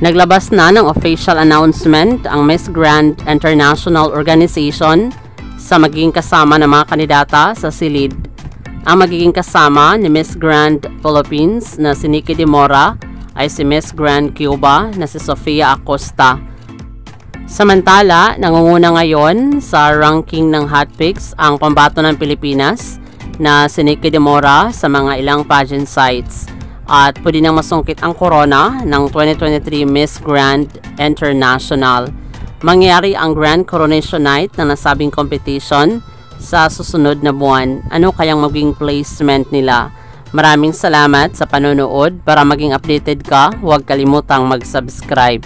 Naglabas na ng official announcement ang Miss Grand International Organization sa magiging kasama ng mga kandidata sa silid. Ang magiging kasama ni Miss Grand Philippines na si Nikki De Mora ay si Miss Grand Cuba na si Sofia Acosta. Samantala, nangunguna ngayon sa ranking ng Hot Picks ang pambato ng Pilipinas na si Nikki De Mora sa mga ilang pageant sites. At pwede nang masungkit ang corona ng 2023 Miss Grand International. Mangyayari ang Grand Coronation Night ng nasabing competition sa susunod na buwan. Ano kayang maging placement nila? Maraming salamat sa panonood. Para maging updated ka, huwag kalimutang mag-subscribe.